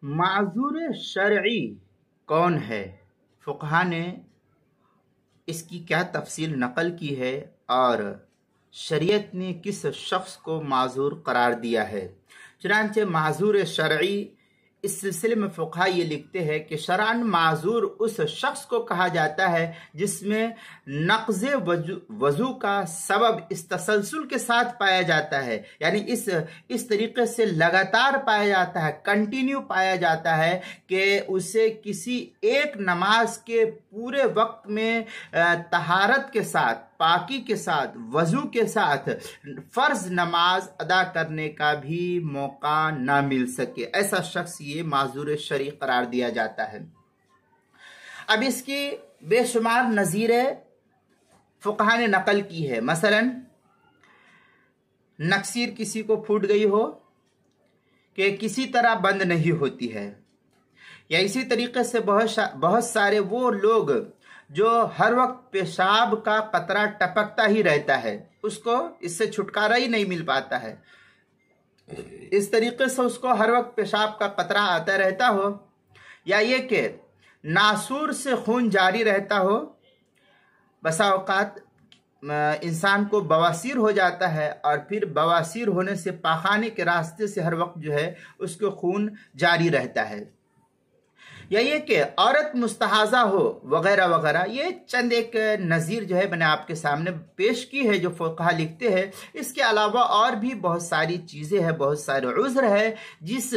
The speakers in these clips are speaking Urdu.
معذور شرعی کون ہے؟ فقہا نے اس کی کیا تفصیل نقل کی ہے اور شریعت نے کس شخص کو معذور قرار دیا ہے؟ چنانچہ معذور شرعی اس سلسلے میں فقہا یہ لکھتے ہیں کہ شرعاً معذور اس شخص کو کہا جاتا ہے جس میں نقض وضو کا سبب اس تسلسل کے ساتھ پایا جاتا ہے، یعنی اس طریقے سے لگاتار پایا جاتا ہے، کنٹینیو پایا جاتا ہے کہ اسے کسی ایک نماز کے پورے وقت میں طہارت کے ساتھ، پاکی کے ساتھ، وضو کے ساتھ فرض نماز ادا کرنے کا بھی موقع نہ مل سکے، ایسا شخص یہ معذور شرعی قرار دیا جاتا ہے۔ اب اس کی بے شمار نظیریں فقہا نے نقل کی ہے۔ مثلا نکسیر کسی کو پھوٹ گئی ہو کہ کسی طرح بند نہیں ہوتی ہے، یا اسی طریقے سے بہت سارے وہ لوگ جو ہر وقت پیشاب کا قطرہ ٹپکتا ہی رہتا ہے، اس کو اس سے چھٹکارا ہی نہیں مل پاتا ہے، اس طریقے سے اس کو ہر وقت پیشاب کا قطرہ آتا رہتا ہو، یا یہ کہ ناسور سے خون جاری رہتا ہو۔ بسا اوقات انسان کو بواسیر ہو جاتا ہے اور پھر بواسیر ہونے سے پاخانے کے راستے سے ہر وقت جو ہے اس کو خون جاری رہتا ہے، یا یہ کہ عورت مستحاضہ ہو وغیرہ وغیرہ۔ یہ چند ایک نظیر جو ہے میں نے آپ کے سامنے پیش کی ہے جو فقہا لکھتے ہیں۔ اس کے علاوہ اور بھی بہت ساری چیزیں ہیں، بہت سارے عذر ہے جس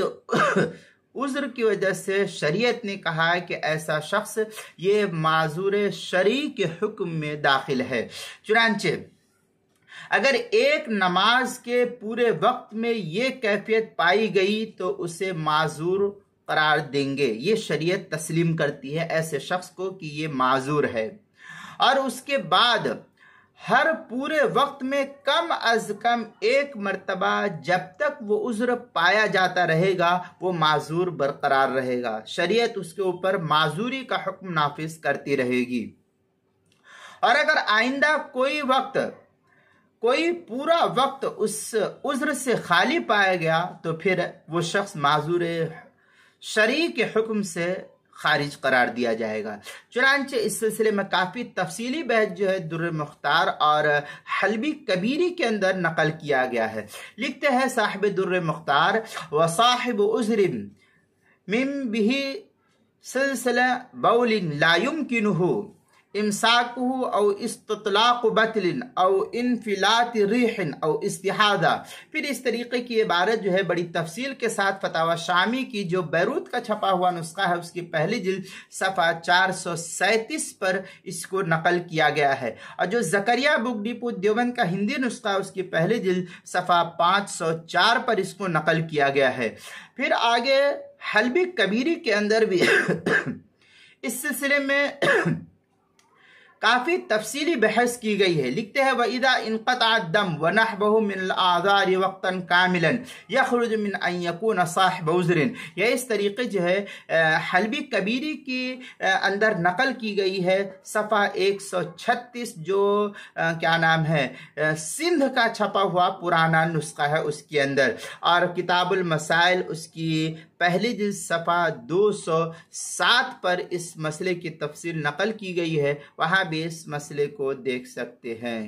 عذر کی وجہ سے شریعت نے کہا ہے کہ ایسا شخص یہ معذور شرعی کے حکم میں داخل ہے۔ چنانچہ اگر ایک نماز کے پورے وقت میں یہ کیفیت پائی گئی تو اسے معذور قرار دیں گے، یہ شریعت تسلیم کرتی ہے ایسے شخص کو کہ یہ معذور ہے، اور اس کے بعد ہر پورے وقت میں کم از کم ایک مرتبہ جب تک وہ عذر پایا جاتا رہے گا وہ معذور برقرار رہے گا، شریعت اس کے اوپر معذوری کا حکم نافذ کرتی رہے گی۔ اور اگر آئندہ کوئی پورا وقت اس عذر سے خالی پایا گیا تو پھر وہ شخص معذور شرعی کے حکم سے خارج قرار دیا جائے گا۔ چنانچہ اس سلسلے میں کافی تفصیلی بحث جو ہے در مختار اور حلبی کبیری کے اندر نقل کیا گیا ہے۔ لکھتے ہیں صاحب در مختار، وصاحب عذر من به سلسلہ بول لا يمکنه امساکہ او استطلاق بطل او انفلات ریح او استحاضہ۔ پھر اس طریقے کی عبارت جو ہے بڑی تفصیل کے ساتھ فتاوی شامی کی جو بیروت کا چھپا ہوا نسخہ ہے اس کی پہلی جلد صفحہ 437 پر اس کو نقل کیا گیا ہے، اور جو زکریا بک ڈیپو دیوبند کا ہندی نسخہ اس کی پہلی جلد صفحہ 504 پر اس کو نقل کیا گیا ہے۔ پھر آگے حلبی کبیری کے اندر بھی اس سلسلے میں کافی تفصیلی بحث کی گئی ہے۔ لکھتے ہیں وَإِذَا انْقَطَعَ الدَّمُ وَنَحْوَهُ مِنَ الْأَعْذَارِ وَقْتًا كَامِلًا يَخْرُجُ مِنْ أَنْ يَكُونَ صَاحِبَ عُذْرٍ۔ یہ اس طریقے جو ہے حلبی کبیری کی اندر نقل کی گئی ہے، صفحہ 136 جو کیا نام ہے سندھ کا چھپا ہوا پرانا نسخہ ہے اس کے اندر، اور کتاب المسائل اس کی پہلی جلد صفحہ 207 پر اس مسئلے کی تفصیل نقل کی گئی ہے، وہاں بھی اس مسئلے کو دیکھ سکتے ہیں۔